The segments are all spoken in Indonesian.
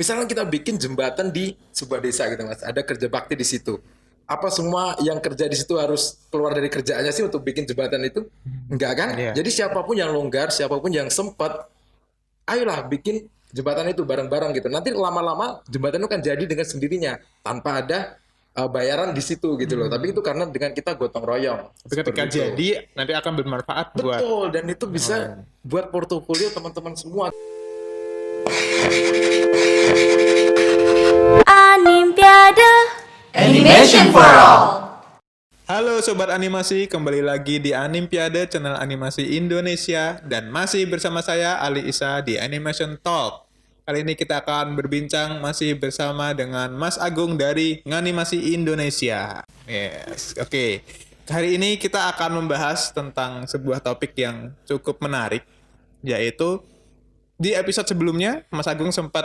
Misalnya kita bikin jembatan di sebuah desa gitu Mas, ada kerja bakti di situ. Apa semua yang kerja di situ harus keluar dari kerjaannya sih untuk bikin jembatan itu? Enggak kan? Iya. Jadi siapapun yang longgar, siapapun yang sempat, ayolah bikin jembatan itu bareng-bareng gitu. Nanti lama-lama jembatan itu kan jadi dengan sendirinya tanpa ada bayaran di situ gitu loh. Tapi itu karena dengan kita gotong royong. Tapi ketika Seperti itu. jadi nanti akan bermanfaat buat Betul, dan itu bisa buat portofolio teman-teman semua. Animpiade Animation for All. Halo Sobat Animasi, kembali lagi di Animpiade, channel animasi Indonesia. Dan masih bersama saya, Ali Isa, di Animation Talk. Kali ini kita akan berbincang masih bersama dengan Mas Agung dari Nganimasi Indonesia. Yes, oke. Hari ini kita akan membahas tentang sebuah topik yang cukup menarik, yaitu di episode sebelumnya, Mas Agung sempat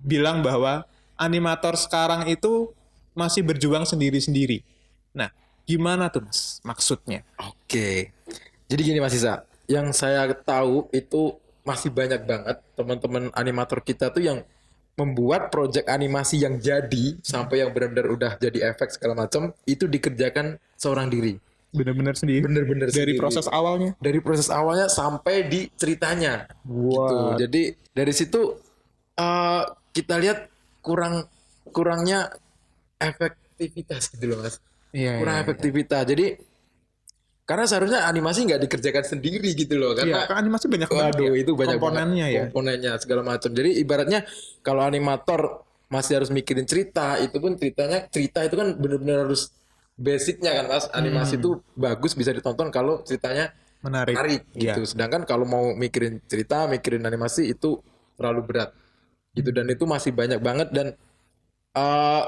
bilang bahwa animator sekarang itu masih berjuang sendiri-sendiri. Nah, gimana tuh Mas maksudnya? Oke. Jadi gini Mas Isa, yang saya tahu itu masih banyak banget teman-teman animator kita tuh yang membuat project animasi yang jadi sampai yang benar-benar udah jadi efek segala macam itu dikerjakan seorang diri. Benar-benar sendiri? Bener-bener Dari sendiri. proses awalnya? Dari proses awalnya sampai di ceritanya. Gitu. Wah. Jadi dari situ kita lihat kurangnya efektivitas gitu loh Mas. Iya, Kurang iya, iya. efektivitas. Jadi karena seharusnya animasi nggak dikerjakan sendiri gitu loh, Iya, karena kan animasi banyak banget waduh ya, itu banyak komponennya banget ya. komponennya segala macam. Jadi ibaratnya kalau animator masih harus mikirin cerita, itu pun cerita itu kan benar-benar harus basicnya kan Mas. Animasi itu bagus bisa ditonton kalau ceritanya Menarik. menarik gitu. Iya. Sedangkan kalau mau mikirin cerita, mikirin animasi itu terlalu berat gitu, dan itu masih banyak banget, dan eh,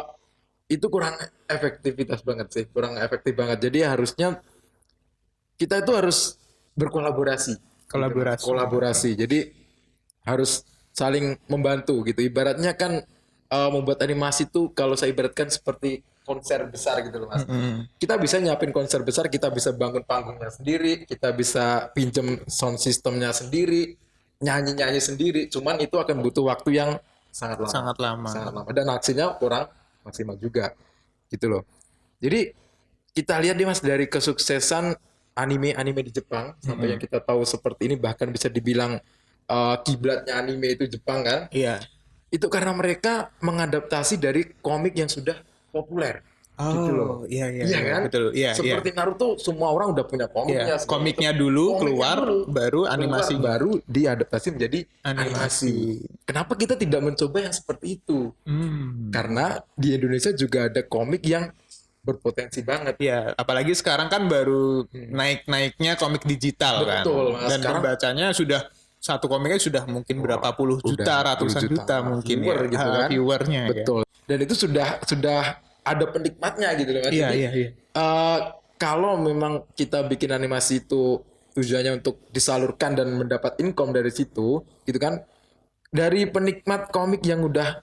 itu kurang efektivitas banget sih, kurang efektif banget. Jadi harusnya kita itu harus berkolaborasi. Kolaborasi. Kolaborasi. Jadi harus saling membantu gitu. Ibaratnya kan membuat animasi itu kalau saya ibaratkan seperti konser besar gitu loh Mas. Kita bisa nyiapin konser besar, kita bisa bangun panggungnya sendiri, kita bisa pinjem sound systemnya sendiri, nyanyi-nyanyi sendiri. Cuman itu akan butuh waktu yang sangat lama. Sangat lama. Sangat lama. Dan hasilnya kurang maksimal juga. Gitu loh. Jadi kita lihat nih Mas, dari kesuksesan anime-anime di Jepang sampai yang kita tahu seperti ini, bahkan bisa dibilang kiblatnya anime itu Jepang kan, Iya. itu karena mereka mengadaptasi dari komik yang sudah populer. Gitu loh. Oh, iya, iya, Iya kan? betul. Iya, Seperti iya. Naruto, semua orang udah punya komiknya. Iya, segala komiknya macam. dulu Komiknya keluar, baru Keluar, animasinya. baru diadaptasi menjadi Animasi. animasi. Kenapa kita tidak mencoba yang seperti itu? Hmm. Karena di Indonesia juga ada komik yang berpotensi banget. Iya, apalagi sekarang kan baru naik-naiknya komik digital kan. Betul, Mas. Dan Sekarang- pembacanya sudah satu komiknya sudah mungkin berapa puluh juta, Udah ratusan puluh juta mungkin viewer ya. gitu kan. Viewernya ya. Betul. Dan itu sudah ada penikmatnya gitu loh Mas. Iya, Jadi, iya, iya. kalau memang kita bikin animasi itu tujuannya untuk disalurkan dan mendapat income dari situ, gitu kan? Dari penikmat komik yang udah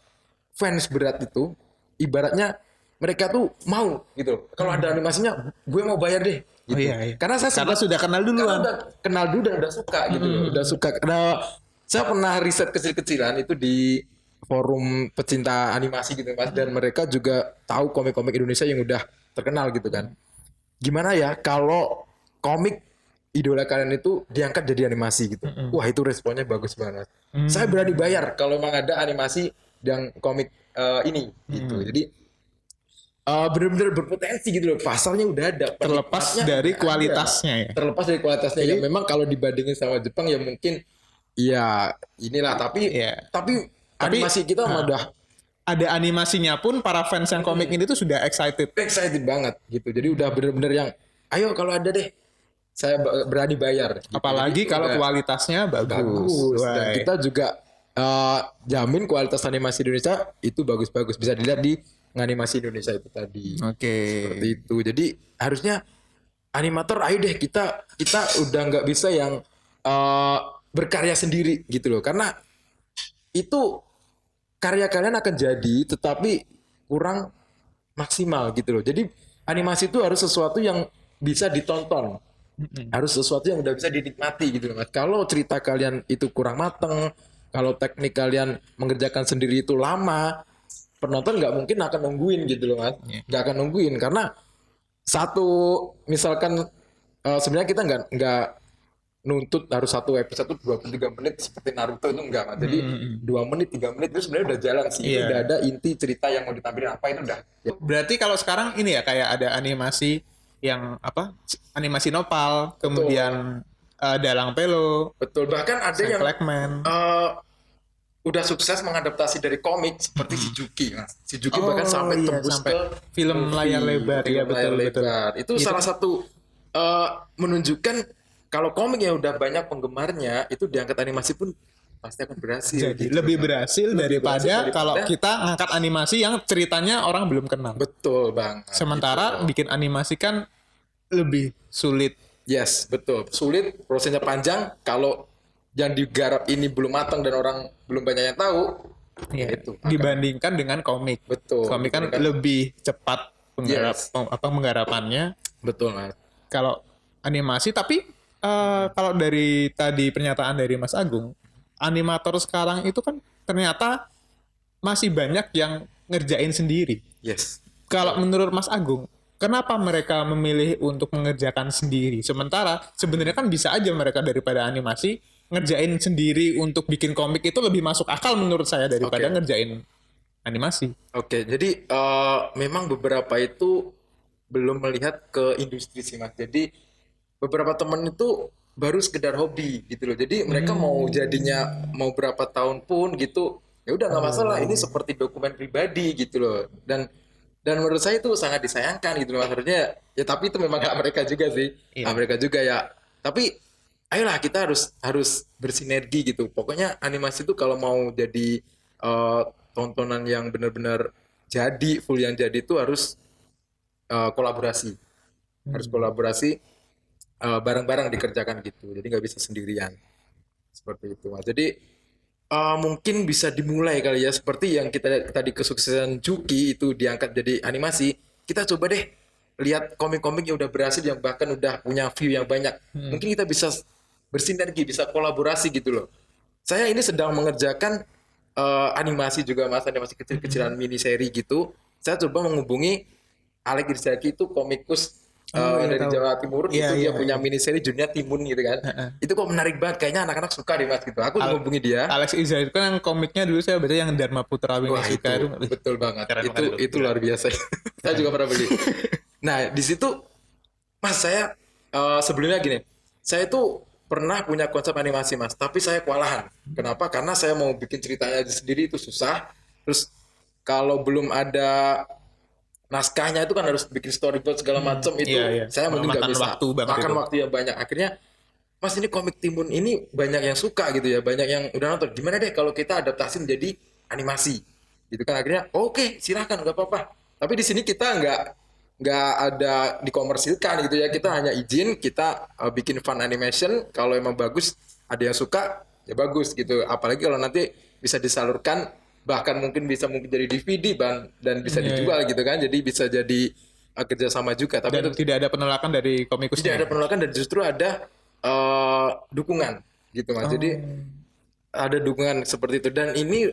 fans berat itu, ibaratnya mereka tuh mau gitu. Kalau ada animasinya, gue mau bayar deh. Gitu. Oh, iya, iya. Karena saya Karena sudah kenal karena duluan. udah kenal dulu dan udah suka gitu loh. Udah suka. Karena saya pernah riset kecil-kecilan itu di forum pecinta animasi gitu Mas, dan mereka juga tahu komik-komik Indonesia yang udah terkenal gitu kan. Gimana ya kalau komik idola kalian itu diangkat jadi animasi gitu. Wah, itu responnya bagus banget. Saya berani bayar kalau memang ada animasi yang komik ini gitu. Jadi benar-benar berpotensi gitu loh. Pasarnya udah ada. Terlepas Penikmatnya dari udah ada. kualitasnya ya. Terlepas dari kualitasnya yang memang kalau dibandingin sama Jepang ya mungkin ya inilah, tapi Iya. tapi animasi kita udah Ada animasinya pun para fans yang komik ini tuh sudah excited. excited banget gitu. Jadi udah bener-bener yang ayo kalau ada deh saya berani bayar. Gitu. Apalagi Jadi kalau udah kualitasnya bagus. bagus. Dan Wah. kita juga jamin kualitas animasi Indonesia itu bagus-bagus. Bisa dilihat di Nganimasi Indonesia itu tadi. Oke. Seperti itu. Jadi harusnya animator ayo deh kita udah nggak bisa yang berkarya sendiri gitu loh. Karena itu karya kalian akan jadi tetapi kurang maksimal gitu loh. Jadi animasi itu harus sesuatu yang bisa ditonton. Harus sesuatu yang udah bisa dinikmati gitu loh Mas. Kalau cerita kalian itu kurang mateng, Kalau teknik kalian mengerjakan sendiri itu lama, penonton nggak mungkin akan nungguin gitu loh mas. Nggak akan nungguin karena satu misalkan sebenarnya kita nggak nuntut harus satu episode tuh 23 menit seperti Naruto itu enggak mas. Jadi 2 menit 3 menit itu sebenarnya udah jalan sih. Itu Iya. udah ada inti cerita yang mau ditampilin apa itu udah. Ya, Berarti kalau sekarang ini ya kayak ada animasi yang apa? Animasi Nopal, kemudian Dalang Pelo, betul. Bahkan ada yang Blackman. udah sukses mengadaptasi dari komik seperti si Juki mas. Si Juki Oh, bahkan sampai iya, tembus sampai ke film movie, layar lebar. film Iya, layar betul, betul. lebar. Itu salah satu menunjukkan kalau komik yang udah banyak penggemarnya itu diangkat animasi pun pasti akan berhasil. Jadi gitu. lebih berhasil daripada kalau daripada- kita ngangkat animasi yang ceritanya orang belum kenal. Betul banget. Sementara gitu. bikin animasi kan lebih sulit. Yes, betul. Sulit, prosesnya panjang. Kalau yang digarap ini belum matang dan orang belum banyak yang tahu, Ya, itu. dibandingkan dengan komik. Betul. Komik kan Dibandingkan- lebih cepat Yes. penggarapannya. Betul, mas. Kalau animasi, tapi kalau dari tadi pernyataan dari Mas Agung, animator sekarang itu kan ternyata masih banyak yang ngerjain sendiri. Yes. Kalau menurut Mas Agung, kenapa mereka memilih untuk mengerjakan sendiri? Sementara sebenarnya kan bisa aja mereka daripada animasi ngerjain sendiri untuk bikin komik itu lebih masuk akal menurut saya daripada Oke. ngerjain animasi. Oke, jadi memang beberapa itu belum melihat ke industri sih, mas. Jadi beberapa temen itu baru sekedar hobi gitu loh. Jadi mereka mau jadinya mau berapa tahun pun gitu, ya udah nggak masalah. Ini seperti dokumen pribadi gitu loh. Dan menurut saya itu sangat disayangkan gitu loh. Maksudnya ya tapi itu memang hak mereka juga sih. Iya. Hak mereka juga ya. Tapi ayolah kita harus bersinergi gitu. Pokoknya animasi itu kalau mau jadi tontonan yang benar-benar jadi full yang jadi itu harus kolaborasi. Harus kolaborasi bareng-bareng dikerjakan gitu. Jadi nggak bisa sendirian. Seperti itu, Mas. Jadi mungkin bisa dimulai kali ya seperti yang kita tadi kesuksesan Juki itu diangkat jadi animasi. Kita coba deh lihat komik-komik yang udah berhasil yang bahkan udah punya view yang banyak. Mungkin kita bisa bersinergi, bisa kolaborasi gitu loh. Saya ini sedang mengerjakan animasi juga mas, animasi kecil-kecilan mini seri gitu. Saya coba menghubungi Alex Irzaki itu komikus iya, dari tahu. Jawa Timur. Iya, Itu dia iya, punya mini seri judulnya Timun gitu kan. Itu kok menarik banget, kayaknya anak-anak suka deh mas gitu. Aku menghubungi dia. Alex Iza itu kan yang komiknya dulu saya baca yang Dharma Putra Wah Winasika itu itu. betul banget. Keren itu banget itu luar biasa. Saya juga pernah beli. Nah di situ mas saya sebelumnya gini, saya tuh pernah punya konsep animasi mas, tapi saya kewalahan. Kenapa? Karena saya mau bikin ceritanya sendiri itu susah. Terus kalau belum ada naskahnya itu kan harus bikin storyboard segala macam itu iya, iya. saya mungkin nggak Makan bisa. waktu banget Makan itu. waktu yang banyak. Akhirnya mas ini komik Timun ini banyak yang suka gitu ya, banyak yang udah nonton. Gimana deh kalau kita adaptasi menjadi animasi, gitu kan? Akhirnya oke, silahkan nggak apa-apa. Tapi di sini kita nggak ada dikomersilkan gitu ya. Kita hanya izin kita bikin fun animation. Kalau emang bagus, ada yang suka ya bagus gitu. Apalagi kalau nanti bisa disalurkan, bahkan mungkin jadi DVD dan bisa Iya, dijual gitu kan. Jadi bisa jadi kerjasama juga. Tapi Dan itu tidak ada penolakan dari tidak komikusnya. ada penolakan dan justru ada dukungan gitu mas. Jadi ada dukungan seperti itu dan ini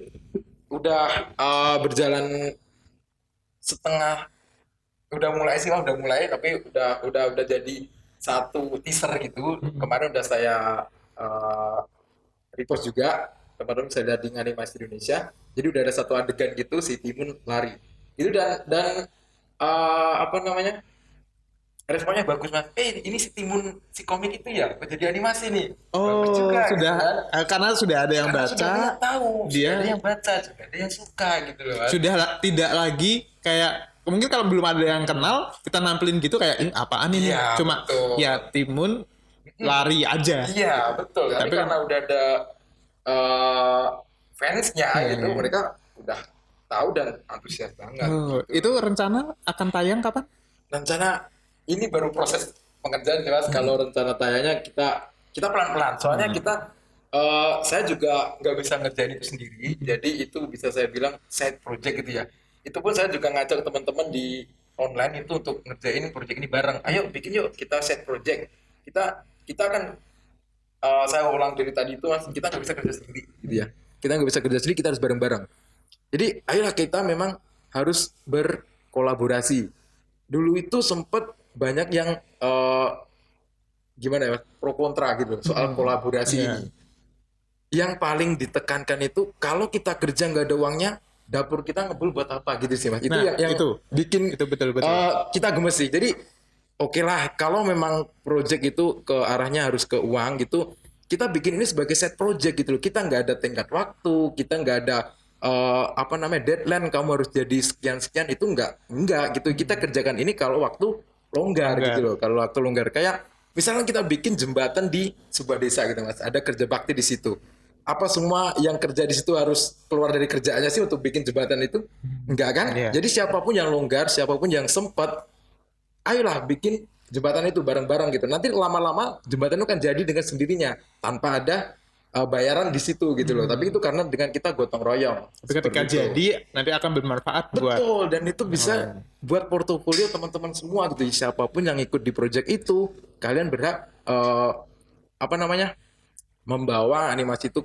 udah berjalan setengah, udah mulai tapi udah jadi satu teaser gitu. Kemarin udah saya repost juga, teman-teman bisa lihat di Animasi Indonesia. Jadi udah ada satu adegan gitu si Timun lari itu dan apa namanya, responnya bagus mas. Ini si Timun si komik itu ya jadi animasi nih. Bagus Oh, juga, sudah gitu kan. karena sudah ada yang Karena baca, sudah ada yang tahu, dia sudah ada yang baca, sudah ada yang suka gitu loh mas. sudah tidak lagi kayak mungkin kalau belum ada yang kenal kita nampilin gitu kayak ini apaan ini? Iya, Cuma betul. ya Timun lari aja. Iya betul. Tapi Tapi karena udah ada fansnya gitu, mereka udah tahu dan antusias banget. Oh, itu rencana akan tayang kapan? Rencana ini baru proses pengerjaan sih mas. Kalau rencana tayangnya kita pelan-pelan. Soalnya saya juga nggak bisa ngerjain itu sendiri. Jadi itu bisa saya bilang side project gitu ya. Itu pun saya juga ngajak teman-teman di online itu untuk ngerjain project ini bareng. Ayo bikin yuk kita side project. Kita kan saya ulang dari tadi itu mas, kita nggak bisa kerja sendiri gitu ya. kita nggak bisa kerja sendiri, kita harus bareng-bareng. Jadi ayolah kita memang harus berkolaborasi. Dulu itu sempet banyak yang gimana ya, pro kontra gitu soal kolaborasi ini. Yang paling ditekankan itu kalau kita kerja nggak ada uangnya, dapur kita ngebul buat apa gitu sih mas. Itu Nah, yang itu. bikin Itu betul. kita gemes sih. Jadi oke lah kalau memang project itu ke arahnya harus ke uang gitu, kita bikin ini sebagai set project gitu loh. Kita nggak ada tenggat waktu, kita nggak ada deadline kamu harus jadi sekian itu enggak gitu. Kita kerjakan ini kalau waktu longgar gitu loh. Kalau waktu longgar kayak misalnya kita bikin jembatan di sebuah desa gitu mas, ada kerja bakti di situ. Apa semua yang kerja di situ harus keluar dari kerjaannya sih untuk bikin jembatan itu? Enggak kan? Iya. Jadi siapapun yang longgar, siapapun yang sempat, ayolah bikin jembatan itu bareng-bareng gitu. Nanti lama-lama jembatan itu kan jadi dengan sendirinya tanpa ada bayaran di situ gitu loh. Tapi itu karena dengan kita gotong royong. Tapi ketika Seperti itu. jadi nanti akan bermanfaat buat Betul, dan itu bisa buat portofolio teman-teman semua gitu. Siapapun yang ikut di project itu, kalian berhak membawa animasi itu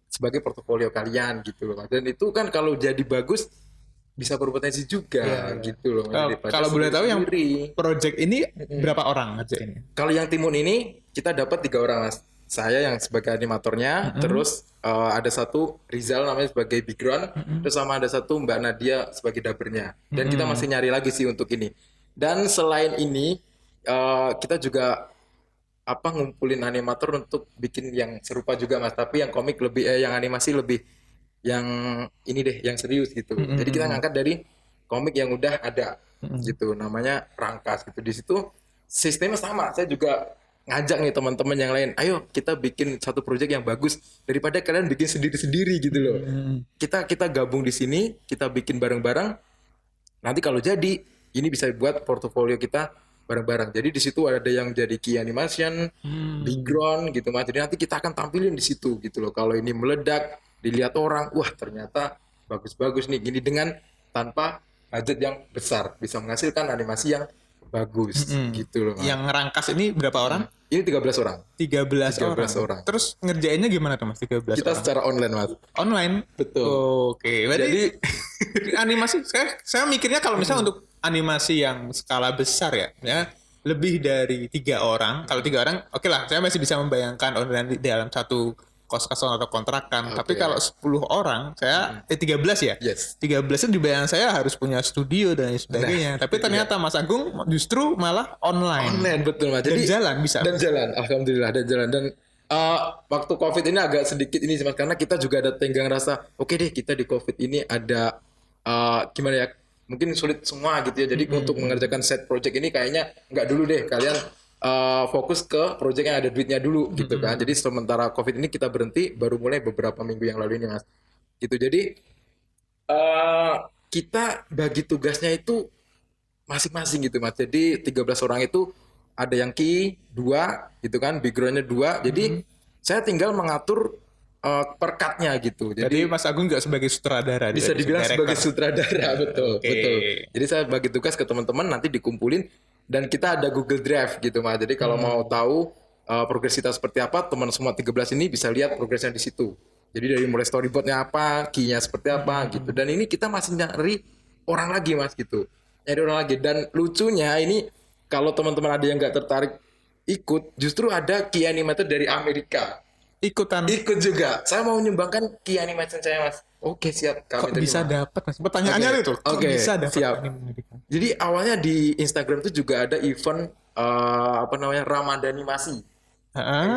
sebagai portofolio kalian gitu loh. Dan itu kan kalau jadi bagus bisa berpotensi juga gitu loh. Daripada kalau boleh tahu yang sendiri. project ini berapa orang ngerjainnya? Kalau yang timun ini kita dapat 3 orang mas. Saya yang sebagai animatornya, terus ada satu Rizal namanya sebagai background, terus sama ada satu Mbak Nadia sebagai dubbernya. Dan kita masih nyari lagi sih untuk ini. Dan selain ini kita juga ngumpulin animator untuk bikin yang serupa juga mas. Tapi yang komik lebih, yang animasi lebih yang ini deh, yang serius gitu. Jadi kita ngangkat dari komik yang udah ada gitu, namanya Rangkas gitu. Di situ sistemnya sama. Saya juga ngajak nih teman-teman yang lain, ayo kita bikin satu project yang bagus daripada kalian bikin sendiri-sendiri gitu loh. Kita gabung di sini, kita bikin bareng-bareng. Nanti kalau jadi, ini bisa buat portofolio kita bareng-bareng. Jadi di situ ada yang jadi key animation, background gitu mas. Jadi nanti kita akan tampilin di situ gitu loh. Kalau ini meledak, dilihat orang, wah ternyata bagus-bagus nih gini, dengan tanpa budget yang besar bisa menghasilkan animasi yang bagus gitu loh mas. Yang Rangkas ini berapa orang? Ini 13 orang. 13 orang. Terus ngerjainnya gimana tuh mas 13 Kita orang? secara online mas. Online? Betul. Oke, berarti animasi saya mikirnya kalau misalnya untuk animasi yang skala besar ya lebih dari 3 orang. Kalau 3 orang, oke lah, saya masih bisa membayangkan online di dalam satu kos-kosan atau kontrakan. Tapi kalau 10 orang, saya 13 ya. Yes. 13 itu di bayangan saya harus punya studio dan sebagainya. Tapi ternyata Mas Agung justru malah online. Online betul mas. Dan jalan bisa. Dan jalan, alhamdulillah dan jalan. Dan waktu COVID ini agak sedikit ini sih mas, karena kita juga ada tenggang rasa, oke deh kita di COVID ini ada gimana ya, mungkin sulit semua gitu ya. Jadi untuk mengerjakan set project ini kayaknya nggak dulu deh, kalian fokus ke project yang ada duitnya dulu gitu kan. Jadi sementara COVID ini kita berhenti, baru mulai beberapa minggu yang lalu ini mas. Gitu. Jadi kita bagi tugasnya itu masing-masing gitu mas. Jadi 13 orang itu ada yang key 2 gitu kan, backgroundnya 2. Jadi saya tinggal mengatur perkatnya gitu. Jadi Mas Agung juga sebagai sutradara. Bisa dibilang sebagai sutradara, betul, betul. Jadi saya bagi tugas ke teman-teman, nanti dikumpulin dan kita ada Google Drive gitu mas. Jadi kalau mau tahu progres kita seperti apa, teman semua 13 ini bisa lihat progresnya di situ. Jadi dari mulai storyboardnya apa, key-nya seperti apa gitu. Dan ini kita masih nyari orang lagi mas gitu. Nyari orang lagi. Dan lucunya ini kalau teman-teman ada yang nggak tertarik ikut, justru ada key animator dari Amerika. Ikut juga. Saya mau menyumbangkan key animation saya mas. Oke siap. Kok bisa dapat mas? Pertanyaannya itu. Kok bisa dapat? Siap. Jadi awalnya di Instagram itu juga ada event Ramadan animasi.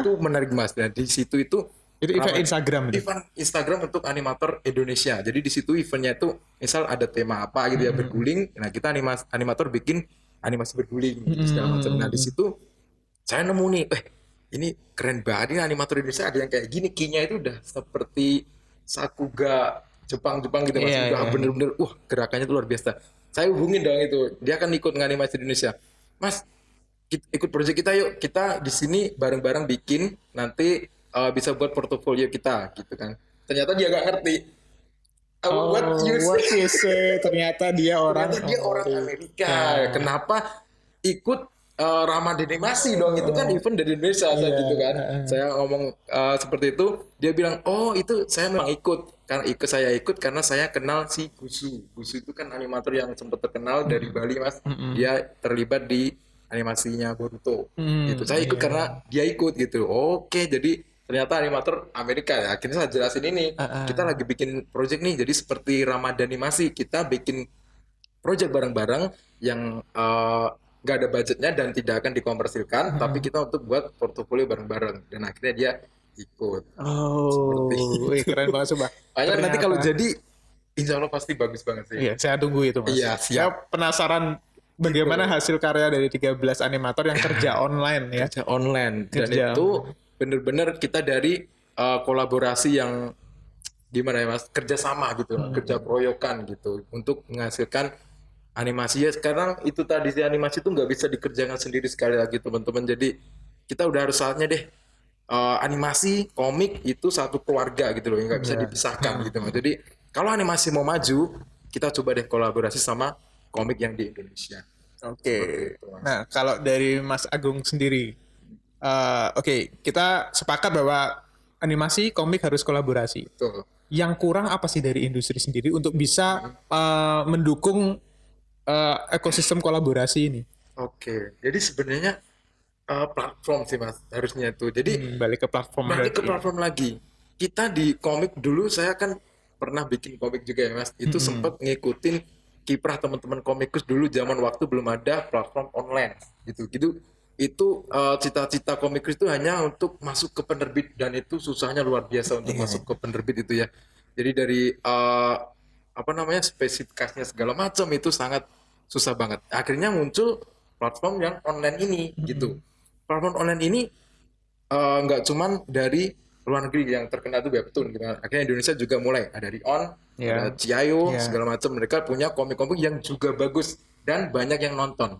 Itu menarik mas. Dan di situ itu event Instagram. Event Instagram untuk animator Indonesia. Jadi di situ eventnya itu misal ada tema apa gitu ya, berguling. Nah kita animator bikin animasi berguling segala macam. Nah di situ saya nemu nih, ini keren banget, ini animator Indonesia ada yang kayak gini, key-nya itu udah seperti Sakuga Jepang gitu mas. Udah bener-bener gerakannya itu luar biasa. Saya hubungin dong itu, dia akan ikut nganimasi di Indonesia. Mas, ikut project kita yuk, kita di sini bareng-bareng bikin, nanti bisa buat portofolio kita gitu kan. Ternyata dia gak ngerti. What you say? Ternyata dia orang Amerika. Kenapa ikut Ramadan animasi dong, itu kan event dari Indonesia saat itu kan. Saya ngomong seperti itu, dia bilang, oh itu saya memang ikut karena saya kenal si Gusu. Gusu itu kan animator yang sempat terkenal dari Bali mas. Dia terlibat di animasinya Boruto. Gitu. Saya ikut karena dia ikut gitu. Oke, jadi ternyata animator Amerika ya. Akhirnya saya jelasin ini. Kita lagi bikin project nih, jadi seperti Ramadan animasi, kita bikin project bareng-bareng yang nggak ada budgetnya dan tidak akan dikomersilkan, tapi kita untuk buat portofolio bareng-bareng dan akhirnya dia ikut. Wih, keren banget coba. Makanya nanti kalau jadi, insya Allah pasti bagus banget sih. Iya, saya tunggu itu mas. Iya, Saya siap. penasaran bagaimana hasil karya dari 13 animator yang kerja online ya. Kerja online dan Kerja. itu bener-bener kita dari kolaborasi yang gimana ya mas, kerjasama gitu, kerja proyokan gitu untuk menghasilkan animasi. Ya sekarang itu tadi, si animasi itu nggak bisa dikerjakan sendiri, sekali lagi teman-teman. Jadi kita udah harus saatnya deh, animasi komik itu satu keluarga gitu loh, nggak bisa dipisahkan gitu mas. Jadi kalau animasi mau maju, kita coba deh kolaborasi sama komik yang di Indonesia. Oke. itu, Mas. Nah, kalau dari Mas Agung sendiri, oke, kita sepakat bahwa animasi komik harus kolaborasi. Tuh. Yang kurang apa sih dari industri sendiri untuk bisa mendukung ekosistem kolaborasi ini? Oke, jadi sebenarnya platform sih mas harusnya tuh. Jadi Balik ke platform balik ke berarti. platform lagi. Kita di komik dulu, saya kan pernah bikin komik juga ya mas. Itu sempat ngikutin kiprah teman-teman komikus dulu, zaman waktu belum ada platform online gitu. Itu cita-cita komikus itu hanya untuk masuk ke penerbit, dan itu susahnya luar biasa untuk masuk ke penerbit itu ya. Jadi dari spesifikasinya segala macam itu sangat susah banget. Akhirnya muncul platform yang online ini gitu. Platform online ini nggak cuman dari luar negeri yang terkenal tuh webtoon gitu kan. Akhirnya Indonesia juga mulai ada Rion, ada Ciayo, segala macam. Mereka punya komik-komik yang juga bagus dan banyak yang nonton.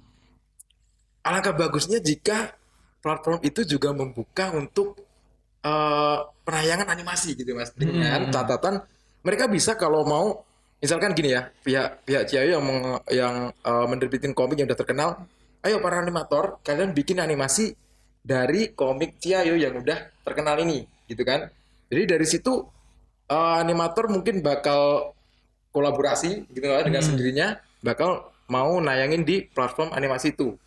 Alangkah bagusnya jika platform itu juga membuka untuk penayangan animasi gitu mas, dengan catatan mereka bisa kalau mau, misalkan gini ya, pihak Ciayo yang menerbitin komik yang udah terkenal, ayo para animator kalian bikin animasi dari komik Ciayo yang udah terkenal ini gitu kan. Jadi dari situ animator mungkin bakal kolaborasi gitu kan, dengan sendirinya bakal mau nayangin di platform animasi itu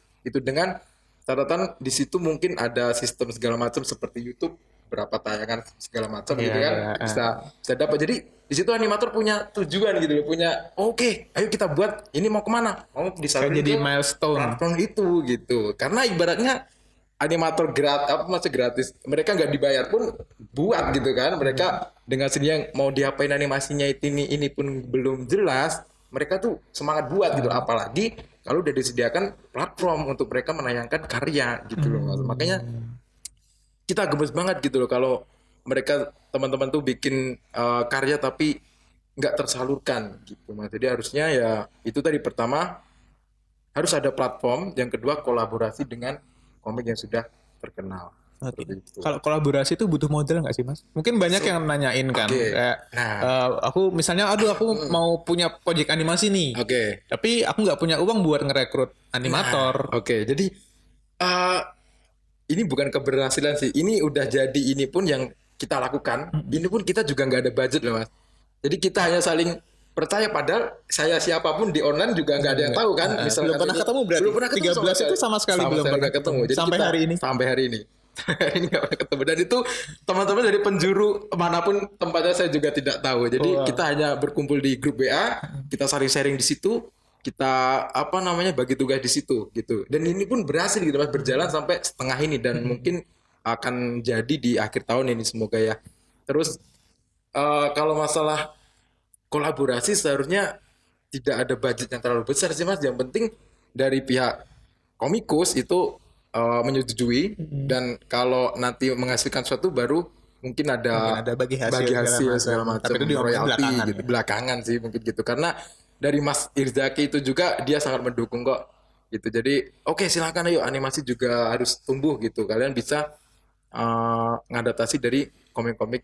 dengan catatan di situ mungkin ada sistem segala macam seperti YouTube, berapa tayangan segala macam gitu kan, bisa dapat. Jadi di situ animator punya tujuan gitu loh, punya oke, ayo kita buat ini, mau kemana, mau disalurkan Jadi ke milestone. platform itu gitu. Karena ibaratnya animator gratis, mereka nggak dibayar pun buat gitu kan. Mereka dengan sendiri mau diapain animasinya ini pun belum jelas, mereka tuh semangat buat gitu. Apalagi kalau udah disediakan platform untuk mereka menayangkan karya gitu loh mas. Makanya kita gemes banget gitu loh kalau mereka teman-teman tuh bikin karya tapi nggak tersalurkan gitu mas. Jadi harusnya ya itu tadi, pertama harus ada platform, yang kedua kolaborasi dengan komik yang sudah terkenal. Oke. Seperti itu. Kalau kolaborasi itu butuh modal nggak sih mas? Mungkin banyak yang nanyain kan. Oke. Kayak, aku misalnya, aku mau punya project animasi nih. Oke. Tapi aku nggak punya uang buat ngerekrut animator. Oke, jadi ini bukan keberhasilan sih. Ini udah jadi, ini pun yang kita lakukan. Ini pun kita juga nggak ada budget loh mas. Jadi kita hanya saling percaya, padahal saya siapapun di online juga nggak ada yang tahu kan. Misalkan belum pernah ini- ketemu berarti? Belum pernah ketemu 13 itu sama sekali belum pernah nggak ketemu. Jadi Sampai kita- hari ini? Sampai hari ini. Hari ini nggak pernah ketemu. Dan itu teman-teman dari penjuru manapun tempatnya saya juga tidak tahu. Jadi kita hanya berkumpul di grup WA, kita saling sharing di situ, kita bagi tugas di situ gitu. Dan ini pun berhasil gitu mas, berjalan sampai setengah ini, dan mungkin akan jadi di akhir tahun ini semoga ya. Terus kalau masalah kolaborasi seharusnya tidak ada budget yang terlalu besar sih mas. Yang penting dari pihak komikus itu menyetujui, dan kalau nanti menghasilkan sesuatu baru mungkin ada bagi hasil segala macam, Tapi itu diomongin royalti belakangan gitu, ya. belakangan sih mungkin gitu. Karena dari Mas Irzaki itu juga dia sangat mendukung kok gitu. Jadi oke, silakan ayo, animasi juga harus tumbuh gitu. Kalian bisa ngadaptasi dari komik-komik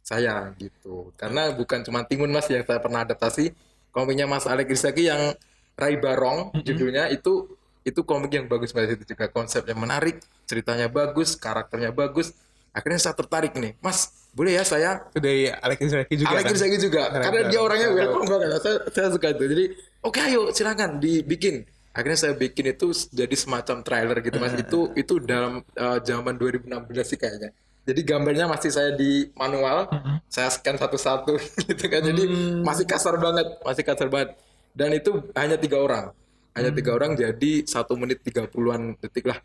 saya gitu. Karena bukan cuma Timun mas yang saya pernah adaptasi, komiknya Mas Alex Irzaki yang Rai Barong judulnya, itu itu komik yang bagus banget, itu juga konsepnya menarik, ceritanya bagus, karakternya bagus. Akhirnya saya tertarik nih, Mas, boleh ya saya Itu dari Alex Rizky juga Alex kan? Rizky juga, karena dia orangnya welcome banget. Saya suka itu. Jadi oke, ayo silakan dibikin. Akhirnya saya bikin itu jadi semacam trailer gitu Mas. Itu dalam zaman 2016 sih kayaknya. Jadi gambarnya masih saya di manual, saya scan satu-satu gitu kan. Jadi masih kasar banget. Dan itu hanya 3 orang. Hanya 3 orang, jadi 1 menit 30-an detik lah.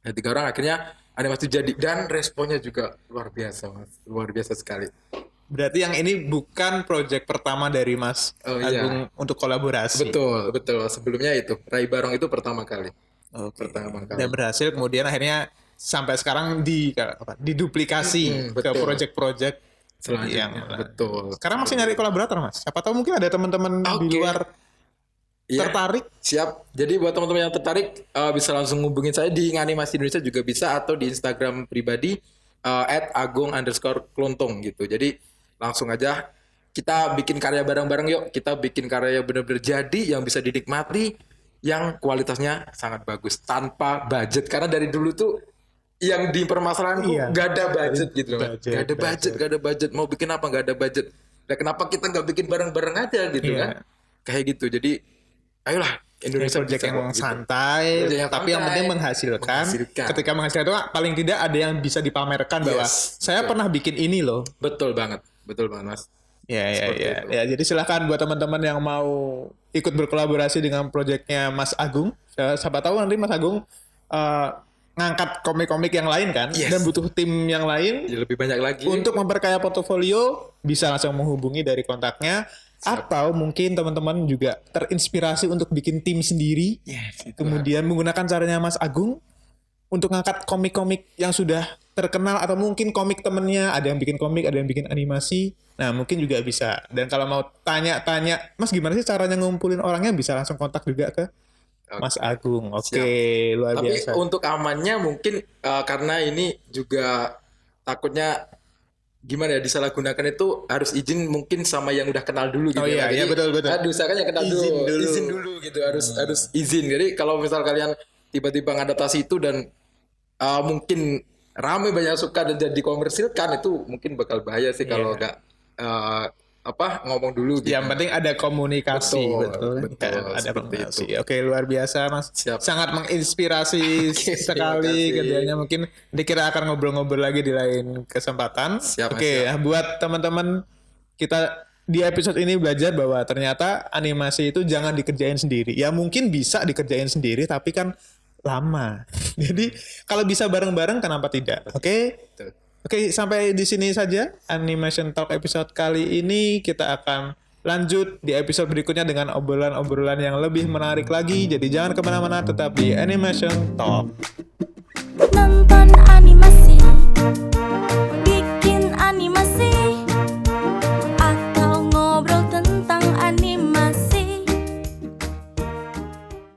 Hanya 3 orang, akhirnya animasi jadi, dan responnya juga luar biasa Mas. Luar biasa sekali. Berarti yang ini bukan project pertama dari Mas Oh, iya. Agung untuk kolaborasi. Betul. Sebelumnya itu Rai Barong itu pertama kali. Oke. Pertama kali. Dan berhasil, kemudian akhirnya sampai sekarang diduplikasi ke betul. project-project Selanjutnya, yang betul. Sekarang masih nyari kolaborator, Mas. Siapa tahu mungkin ada teman-teman di Oke. luar Iya, tertarik. siap. Jadi buat teman-teman yang tertarik bisa langsung hubungin saya di Animasi Indonesia juga bisa, atau di Instagram pribadi @agung_klontong gitu. Jadi langsung aja kita bikin karya bareng-bareng yuk. Kita bikin karya yang benar-benar jadi, yang bisa dinikmati, yang kualitasnya sangat bagus tanpa budget. Karena dari dulu tuh yang di permasalahanku Iya. gak ada budget gitu loh. Budget, Gak ada budget. Mau bikin apa gak ada budget. Nah, kenapa kita gak bikin bareng-bareng aja gitu Iya. kan? Kayak gitu. Jadi ayolah, Indonesia Project bisa yang kok, gitu. santai, Project yang tapi yang santai, penting menghasilkan. Ketika menghasilkan itu paling tidak ada yang bisa dipamerkan bahwa Yes, saya pernah bikin ini loh. Betul banget Mas. Ya, Seperti itu. ya. Jadi silahkan buat teman-teman yang mau ikut berkolaborasi dengan proyeknya Mas Agung. Siapa tahu nanti Mas Agung ngangkat komik-komik yang lain kan, Yes. dan butuh tim yang lain Ya, lebih banyak lagi. untuk memperkaya portofolio, bisa langsung menghubungi dari kontaknya. Atau mungkin teman-teman juga terinspirasi untuk bikin tim sendiri, Yes, itu. kemudian menggunakan caranya Mas Agung untuk ngangkat komik-komik yang sudah terkenal, atau mungkin komik temennya, ada yang bikin komik, ada yang bikin animasi. Nah, mungkin juga bisa. Dan kalau mau tanya-tanya, Mas gimana sih caranya ngumpulin orangnya, bisa langsung kontak juga ke Mas Agung. Oke, luar Tapi biasa. untuk amannya mungkin karena ini juga takutnya gimana ya, disalahgunakan, itu harus izin mungkin sama yang udah kenal dulu gitu. Oh iya, Jadi, iya, betul. diusahakan yang kenal izin dulu gitu, harus izin. Jadi kalau misal kalian tiba-tiba ngadaptasi itu dan mungkin rame banyak suka dan jadi komersilkan, itu mungkin bakal bahaya sih kalau nggak ngomong dulu gitu. Yang penting ada komunikasi, Betul, Ya, ada seperti komunikasi. itu. Oke, luar biasa, Mas. Siap. Sangat menginspirasi sekali. terima kasih. Keduanya mungkin nanti kita akan ngobrol-ngobrol lagi di lain kesempatan. Siap, Oke, siap. ya, buat teman-teman kita di episode ini belajar bahwa ternyata animasi itu jangan dikerjain sendiri. Ya mungkin bisa dikerjain sendiri, tapi kan lama. Jadi kalau bisa bareng-bareng, kenapa tidak? Oke. Betul. Oke, sampai di sini saja Animation Talk episode kali ini. Kita akan lanjut di episode berikutnya dengan obrolan-obrolan yang lebih menarik lagi. Jadi jangan kemana-mana, tetap di Animation Talk. nonton